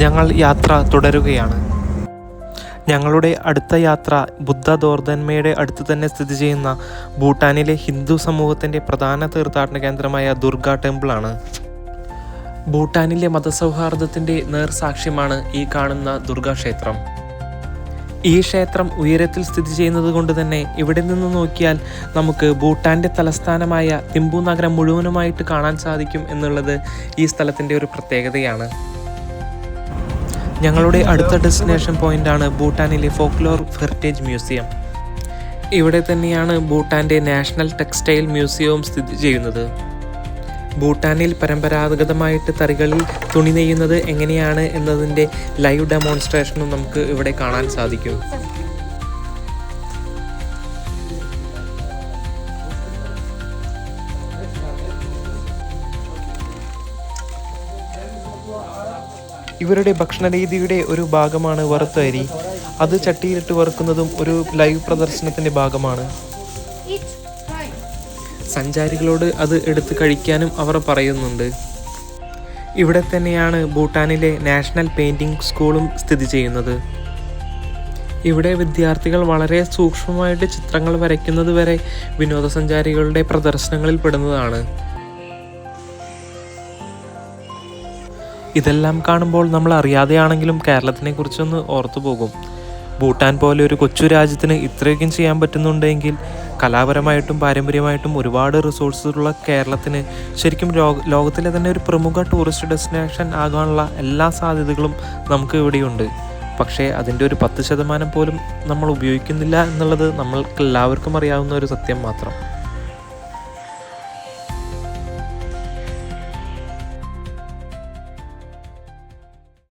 ഞങ്ങൾ യാത്ര തുടരുകയാണ്. ഞങ്ങളുടെ അടുത്ത യാത്ര ബുദ്ധ ദോർദന്മയുടെ അടുത്ത് തന്നെ സ്ഥിതി ചെയ്യുന്ന ഭൂട്ടാനിലെ ഹിന്ദു സമൂഹത്തിൻ്റെ പ്രധാന തീർത്ഥാടന കേന്ദ്രമായ ദുർഗ ടെമ്പിളാണ്. ഭൂട്ടാനിലെ മതസൗഹാർദ്ദത്തിൻ്റെ നേർസാക്ഷ്യമാണ് ഈ കാണുന്ന ദുർഗാ ക്ഷേത്രം. ഈ ക്ഷേത്രം ഉയരത്തിൽ സ്ഥിതി ചെയ്യുന്നത് കൊണ്ട് തന്നെ ഇവിടെ നിന്ന് നോക്കിയാൽ നമുക്ക് ഭൂട്ടാൻ്റെ തലസ്ഥാനമായ തിമ്പു നഗരം മുഴുവനുമായിട്ട് കാണാൻ സാധിക്കും എന്നുള്ളത് ഈ സ്ഥലത്തിൻ്റെ ഒരു പ്രത്യേകതയാണ്. ഞങ്ങളുടെ അടുത്ത ഡെസ്റ്റിനേഷൻ പോയിൻ്റാണ് ഭൂട്ടാനിലെ ഫോക്ലോർ ഹെറിറ്റേജ് മ്യൂസിയം. ഇവിടെ തന്നെയാണ് ഭൂട്ടാൻ്റെ നാഷണൽ ടെക്സ്റ്റൈൽ മ്യൂസിയവും സ്ഥിതി ചെയ്യുന്നത്. ഭൂട്ടാനിൽ പരമ്പരാഗതമായിട്ട് തറികളിൽ തുണി നെയ്യുന്നത് എങ്ങനെയാണ് എന്നതിൻ്റെ ലൈവ് ഡെമോൺസ്ട്രേഷനും നമുക്ക് ഇവിടെ കാണാൻ സാധിക്കും. ഇവരുടെ ഭക്ഷണരീതിയുടെ ഒരു ഭാഗമാണ് വറുത്ത അരി. അത് ചട്ടിയിലിട്ട് വറുക്കുന്നതും ഒരു ലൈവ് പ്രദർശനത്തിൻ്റെ ഭാഗമാണ്. സഞ്ചാരികളോട് അത് എടുത്ത് കഴിക്കാനും അവർ പറയുന്നുണ്ട്. ഇവിടെ തന്നെയാണ് ഭൂട്ടാനിലെ നാഷണൽ പെയിൻറ്റിംഗ് സ്കൂളും സ്ഥിതി ചെയ്യുന്നത്. ഇവിടെ വിദ്യാർത്ഥികൾ വളരെ സൂക്ഷ്മമായിട്ട് ചിത്രങ്ങൾ വരയ്ക്കുന്നത് വരെ വിനോദസഞ്ചാരികളുടെ പ്രദർശനങ്ങളിൽ പെടുന്നതാണ്. ഇതെല്ലാം കാണുമ്പോൾ നമ്മൾ അറിയാതെയാണെങ്കിലും കേരളത്തിനെ കുറിച്ചൊന്ന് ഓർത്തു പോകും. ഭൂട്ടാൻ പോലെ ഒരു കൊച്ചു രാജ്യത്തിന് ഇത്രയൊക്കെ ചെയ്യാൻ പറ്റുന്നുണ്ടെങ്കിൽ കലാപരമായിട്ടും പാരമ്പര്യമായിട്ടും ഒരുപാട് റിസോഴ്സുള്ള കേരളത്തിന് ശരിക്കും ലോകത്തിലെ തന്നെ ഒരു പ്രമുഖ ടൂറിസ്റ്റ് ഡെസ്റ്റിനേഷൻ ആകാനുള്ള എല്ലാ സാധ്യതകളും നമുക്ക് ഇവിടെയുണ്ട്. പക്ഷേ അതിൻ്റെ ഒരു 10% പോലും നമ്മൾ ഉപയോഗിക്കുന്നില്ല എന്നുള്ളത് നമ്മൾക്ക് എല്ലാവർക്കും അറിയാവുന്ന ഒരു സത്യം മാത്രം.